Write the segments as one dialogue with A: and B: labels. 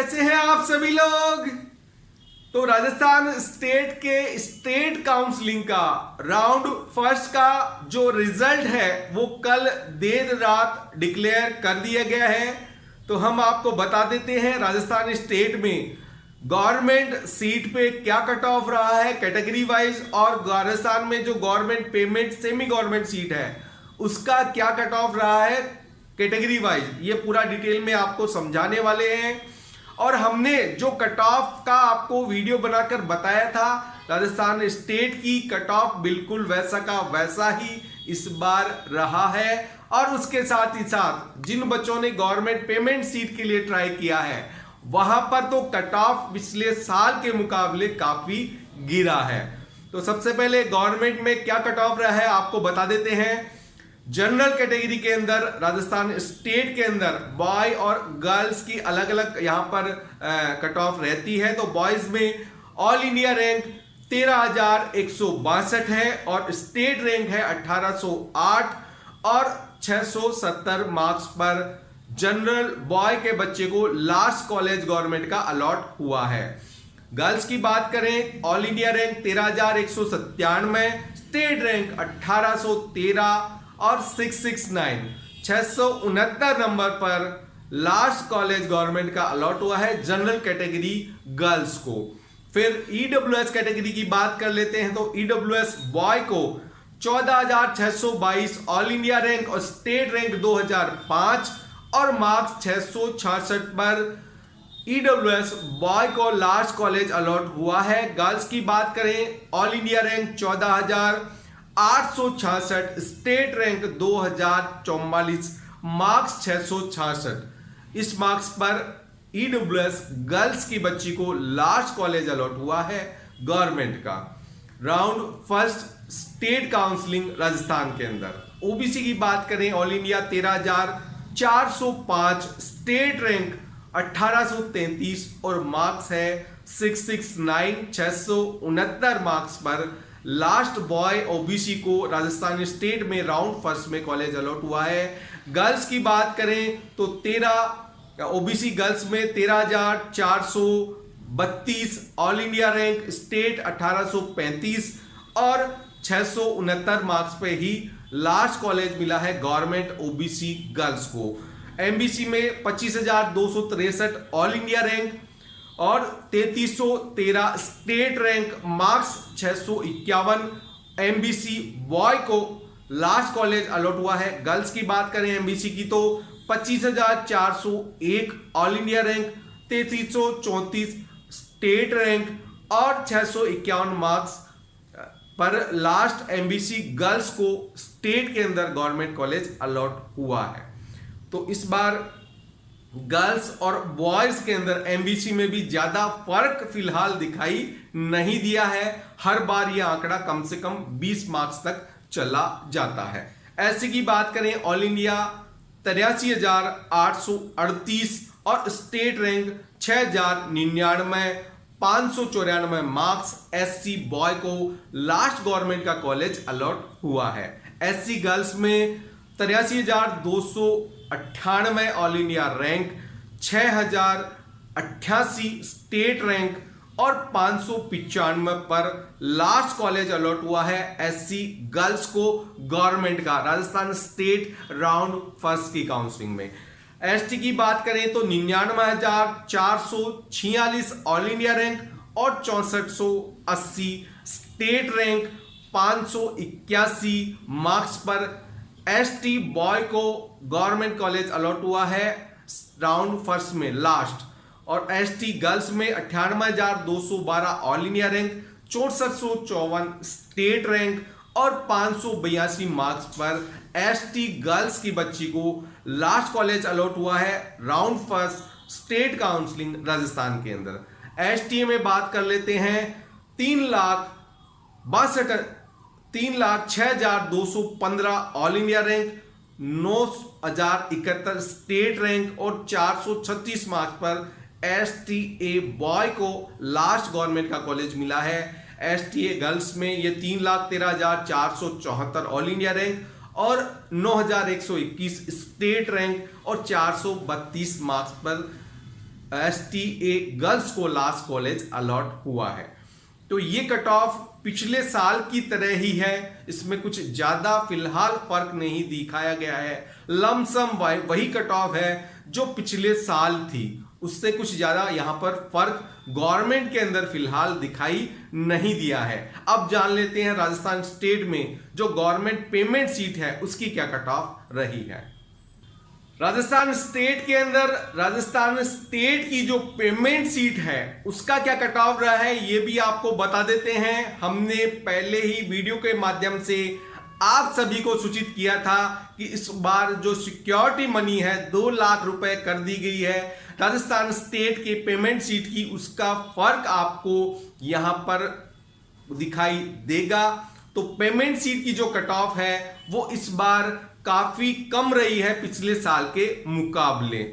A: कैसे हैं आप सभी लोग। तो राजस्थान स्टेट के स्टेट काउंसलिंग का राउंड फर्स्ट का जो रिजल्ट है वो कल देर रात डिक्लेयर कर दिया गया है। तो हम आपको बता देते हैं राजस्थान स्टेट में गवर्नमेंट सीट पे क्या कट ऑफ रहा है कैटेगरी वाइज, और राजस्थान में जो government payment semi government seat है उसका क्या कट ऑफ रहा है कैटेगरी वाइज। ये पूरा डिटेल में आपको समझाने वाले हैं। और हमने जो कट ऑफ का आपको वीडियो बनाकर बताया था, राजस्थान स्टेट की कट ऑफ बिल्कुल वैसा का वैसा ही इस बार रहा है। और उसके साथ ही साथ जिन बच्चों ने गवर्नमेंट पेमेंट सीट के लिए ट्राई किया है वहां पर तो कट ऑफ पिछले साल के मुकाबले काफी गिरा है। तो सबसे पहले गवर्नमेंट में क्या कट ऑफ रहा है आपको बता देते हैं। जनरल कैटेगरी के अंदर राजस्थान स्टेट के अंदर बॉय और गर्ल्स की अलग अलग यहां पर कट ऑफ रहती है। तो बॉयज में ऑल इंडिया रैंक 13,162 है और स्टेट रैंक है 1808 और 670 मार्क्स पर जनरल बॉय के बच्चे को लास्ट कॉलेज गवर्नमेंट का अलॉट हुआ है। गर्ल्स की बात करें, all India rank 13,197, state rank 1813 और 669 नंबर पर लास्ट कॉलेज गवर्नमेंट का अलॉट हुआ है जनरल कैटेगरी गर्ल्स को। फिर ईडब्ल्यूएस कैटेगरी की बात कर लेते हैं। तो ईडब्ल्यूएस बॉय को 14,622 ऑल इंडिया रैंक और स्टेट रैंक 2005 और मार्क्स 666 पर ईडब्ल्यूएस बॉय को लास्ट कॉलेज अलॉट हुआ है। गर्ल्स की बात करें, all India rank 14,866, state rank 2044, marks 666। इस मार्क्स पर ईडब्ल्यूएस गर्ल्स की बच्ची को लास्ट कॉलेज अलॉट हुआ है गवर्नमेंट का। Round first state counselling Rajasthan के अंदर ओबीसी की बात करें, ऑल इंडिया 13,405, स्टेट रैंक 1833 और मार्क्स है 669 मार्क्स पर लास्ट बॉय ओबीसी को राजस्थान स्टेट में राउंड फर्स्ट में कॉलेज अलॉट हुआ है। गर्ल्स की बात करें तो 13 ओबीसी गर्ल्स में 13,432 ऑल इंडिया रैंक, स्टेट 1835 और 669 मार्क्स पे ही लास्ट कॉलेज मिला है गवर्नमेंट ओबीसी गर्ल्स को। एमबीसी में 25,263 ऑल इंडिया रैंक और 3313 state rank, marks 651 MBC boy को लास्ट कॉलेज अलॉट हुआ है। गर्ल्स की बात करें एमबीसी की तो 25,401 all India rank, 3334 state rank और 651 मार्क्स पर लास्ट एमबीसी गर्ल्स को स्टेट के अंदर गवर्नमेंट कॉलेज अलॉट हुआ है। तो इस बार गर्ल्स और बॉयज के अंदर एमबीसी में भी ज्यादा फर्क फिलहाल दिखाई नहीं दिया है। हर बार यह आंकड़ा कम से कम 20 मार्क्स तक चला जाता है। ऐसे की बात करें, ऑल इंडिया 83,838 और state rank 6,099, 594 marks SC boy को लास्ट गवर्नमेंट का कॉलेज अलॉट हुआ है। एससी गर्ल्स में 83,298 all India rank, 6,088 state rank और 595 पर लास्ट कॉलेज अलॉट हुआ है एससी गर्ल्स को गवर्नमेंट का राजस्थान स्टेट राउंड फर्स्ट की काउंसलिंग में। एसटी की बात करें तो 99,446 ऑल इंडिया रैंक और 6480 स्टेट रैंक, 581 मार्क्स पर एसटी बॉय को गवर्नमेंट कॉलेज अलॉट हुआ है राउंड फर्स्ट में लास्ट। और एसटी गर्ल्स में 98,212 all India rank, 6454 state rank और 582 मार्क्स पर एसटी गर्ल्स की बच्ची को लास्ट कॉलेज अलॉट हुआ है round first state counselling Rajasthan के अंदर। एसटी में बात कर लेते हैं, 3,06,215 all India rank, 9,071 state rank और 436 मार्क्स पर एसटीए बॉय को लास्ट गवर्नमेंट का कॉलेज मिला है। एसटीए गर्ल्स में ये 3,13,474 ऑल इंडिया रैंक और 9,121 स्टेट रैंक और 432 मार्क्स पर STA गर्ल्स को लास्ट कॉलेज अलॉट हुआ है। तो ये कट ऑफ पिछले साल की तरह ही है, इसमें कुछ ज्यादा फिलहाल फर्क नहीं दिखाया गया है। लमसम वही कट ऑफ है जो पिछले साल थी, उससे कुछ ज्यादा यहां पर फर्क गवर्नमेंट के अंदर फिलहाल दिखाई नहीं दिया है। अब जान लेते हैं राजस्थान स्टेट में जो गवर्नमेंट पेमेंट सीट है उसकी क्या कट ऑफ रही है। राजस्थान स्टेट के अंदर राजस्थान स्टेट की जो पेमेंट सीट है उसका क्या कट ऑफ रहा है ये भी आपको बता देते हैं। हमने पहले ही वीडियो के माध्यम से आप सभी को सूचित किया था कि इस बार जो सिक्योरिटी मनी है 2 लाख रुपए कर दी गई है राजस्थान स्टेट के पेमेंट सीट की, उसका फर्क आपको यहां पर दिखाई देगा। तो पेमेंट सीट की जो कट ऑफ है वो इस बार काफी कम रही है पिछले साल के मुकाबले।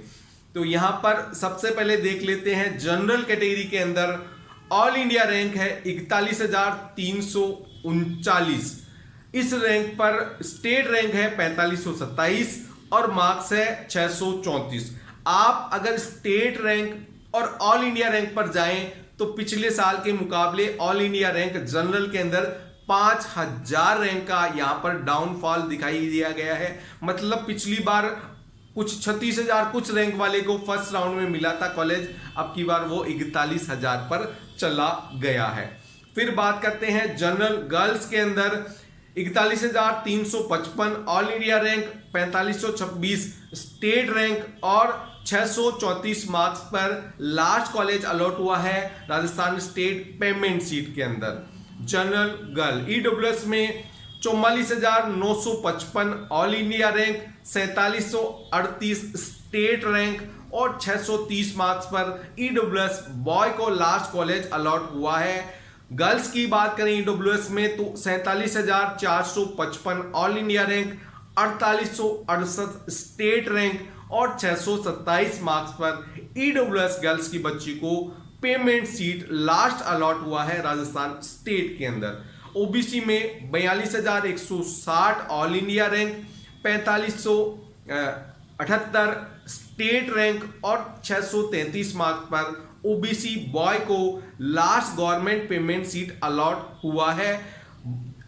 A: तो यहां पर सबसे पहले देख लेते हैं जनरल कैटेगरी के अंदर ऑल इंडिया रैंक है 41,339। इस रैंक पर स्टेट रैंक है 4527 और मार्क्स है 634। आप अगर स्टेट रैंक और ऑल इंडिया रैंक पर जाएं तो पिछले साल के मुकाबले ऑल इंडिया रैंक जनरल के अंदर 5000 रैंक का यहां पर डाउनफॉल दिखाई दिया गया है। मतलब पिछली बार कुछ 36,000 कुछ रैंक वाले को फर्स्ट राउंड में मिला था कॉलेज, अब की बार वो 41,000 पर चला गया है। फिर बात करते हैं जनरल गर्ल्स के अंदर 41,355 all India rank, 4526 state rank और 634 मार्क्स पर लास्ट कॉलेज अलॉट हुआ है राजस्थान स्टेट पेमेंट सीट के अंदर। जनरल गर्ल ईडब्ल्यूएस में 44,955 all India rank, 4738 state rank और 630 मार्क्स पर ईडब्ल्यूएस बॉय को लास्ट कॉलेज अलॉट हुआ है। गर्ल्स की बात करें ईडब्ल्यूएस में तो 47,455 all India rank, 4868 state rank और 627 मार्क्स पर ईडब्ल्यूएस गर्ल्स की बच्ची को पेमेंट सीट लास्ट अलॉट हुआ है राजस्थान स्टेट के अंदर। ओबीसी में 42,160 all India rank, 4578 state rank और 633 मार्क्स पर ओबीसी बॉय को last government payment seat allot हुआ है।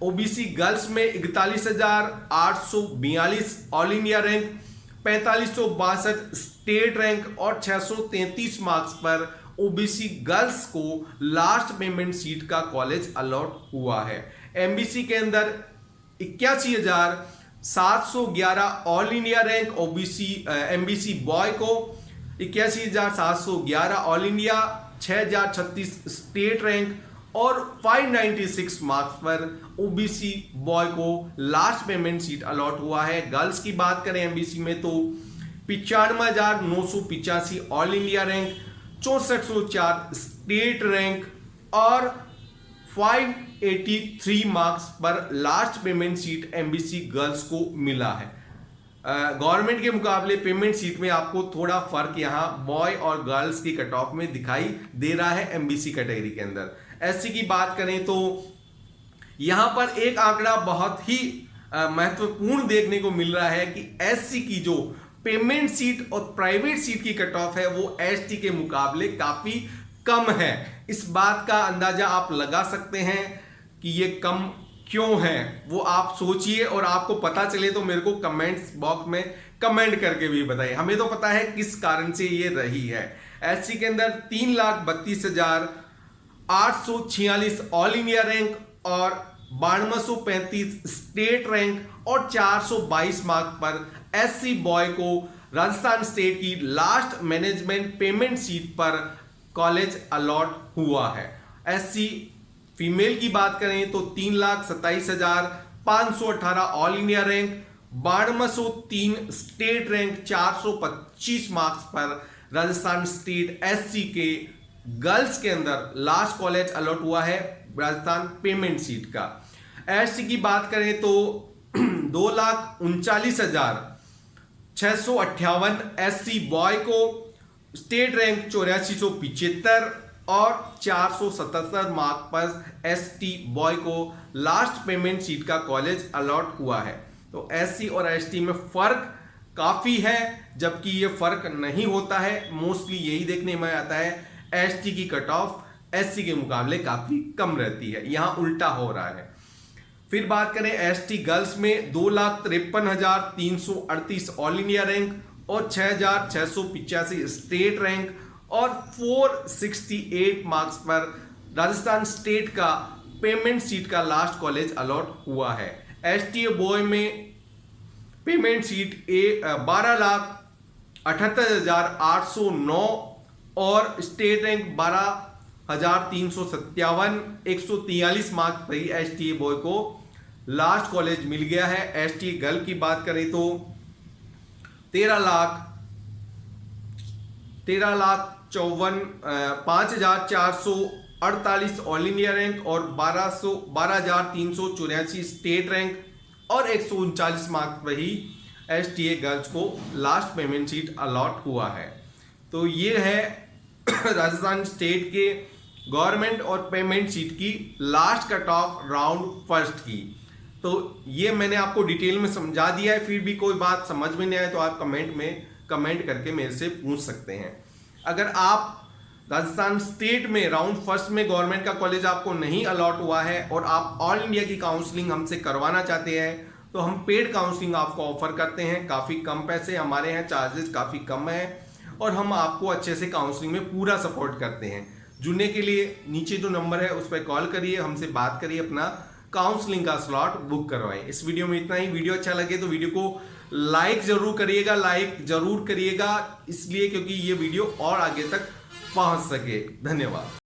A: ओबीसी गर्ल्स में 41,842 all India rank, 4562 state rank और 633 मार्क्स पर ओबीसी गर्ल्स को लास्ट पेमेंट सीट का कॉलेज अलॉट हुआ है। एमबीसी के अंदर 81,711 all India rank OBC MBC boy को, 81,711 ऑल इंडिया, 6,036 स्टेट रैंक और 596 मार्क्स पर ओबीसी बॉय को लास्ट पेमेंट सीट अलॉट हुआ है। गर्ल्स की बात करें एमबीसी में तो 95,985 all India rank, 6404 state rank और 583 मार्क्स पर last payment seat MBC girls को मिला है। गवर्नमेंट के मुकाबले पेमेंट सीट में आपको थोड़ा फर्क यहां बॉय और गर्ल्स की कट ऑफ में दिखाई दे रहा है एमबीसी कैटेगरी के अंदर। एससी की बात करें तो यहां पर एक आंकड़ा बहुत ही महत्वपूर्ण देखने को मिल रहा है कि एससी की जो पेमेंट सीट और प्राइवेट सीट की कट ऑफ है वो एसटी के मुकाबले काफी कम है। इस बात का अंदाजा आप लगा सकते हैं कि ये कम क्यों है, वो आप सोचिए और आपको पता चले तो मेरे को कमेंट्स बॉक्स में कमेंट करके भी बताइए। हमें तो पता है किस कारण से ये रही है। एससी के अंदर 3,32,846 ऑल इंडिया रैंक और 9235 स्टेट रैंक और 422 मार्क्स पर एससी बॉय को राजस्थान स्टेट की लास्ट मैनेजमेंट पेमेंट सीट पर कॉलेज अलॉट हुआ है। एससी फीमेल की बात करें तो 3,27,518 all India rank, 9203 state rank, 425 marks पर राजस्थान स्टेट एससी के गर्ल्स के अंदर लास्ट कॉलेज अलॉट हुआ है राजस्थान पेमेंट सीट का। एससी की बात करें तो 2,39,658 एससी बॉय को स्टेट रैंक 8475 और 477 मार्क पर एसटी बॉय को लास्ट पेमेंट सीट का कॉलेज अलॉट हुआ है। तो एससी और एसटी में फर्क काफ़ी है, जबकि ये फर्क नहीं होता है। मोस्टली यही देखने में आता है, एसटी की कट ऑफ एससी के मुकाबले काफ़ी कम रहती है, यहाँ उल्टा हो रहा है। फिर बात करें एसटी गर्ल्स में 2,53,338 ऑल इंडिया रैंक और 6,685 स्टेट रैंक और 468 मार्क्स पर राजस्थान स्टेट का पेमेंट सीट का लास्ट कॉलेज अलॉट हुआ है। एसटी बॉय में पेमेंट सीट 12,78,809 और स्टेट रैंक 12,357, 143 मार्क्स पर ही एसटी बॉय को लास्ट कॉलेज मिल गया है। एसटी गर्ल की बात करें तो 5,448 ऑल इंडिया रैंक और 12,384 स्टेट रैंक और 139 मार्क्स पर ही एसटीए गर्ल्स को लास्ट पेमेंट सीट अलॉट हुआ है। तो ये है राजस्थान स्टेट के गवर्नमेंट और पेमेंट सीट की last cut off round first की। तो ये मैंने आपको डिटेल में समझा दिया है। फिर भी कोई बात समझ में नहीं आए तो आप कमेंट करके मेरे से पूछ सकते हैं। अगर आप राजस्थान स्टेट में राउंड फर्स्ट में गवर्नमेंट का कॉलेज आपको नहीं अलॉट हुआ है और आप ऑल इंडिया की काउंसलिंग हमसे करवाना चाहते हैं तो हम पेड काउंसलिंग आपको ऑफर करते हैं। काफ़ी कम पैसे हमारे यहाँ, चार्जेस काफ़ी कम है और हम आपको अच्छे से काउंसलिंग में पूरा सपोर्ट करते हैं। जुड़ने के लिए नीचे जो नंबर है उस पर कॉल करिए, हमसे बात करिए, अपना काउंसलिंग का स्लॉट बुक करवाएं। इस वीडियो में इतना ही। वीडियो अच्छा लगे तो वीडियो को लाइक जरूर करिएगा, इसलिए क्योंकि ये वीडियो और आगे तक पहुंच सके। धन्यवाद।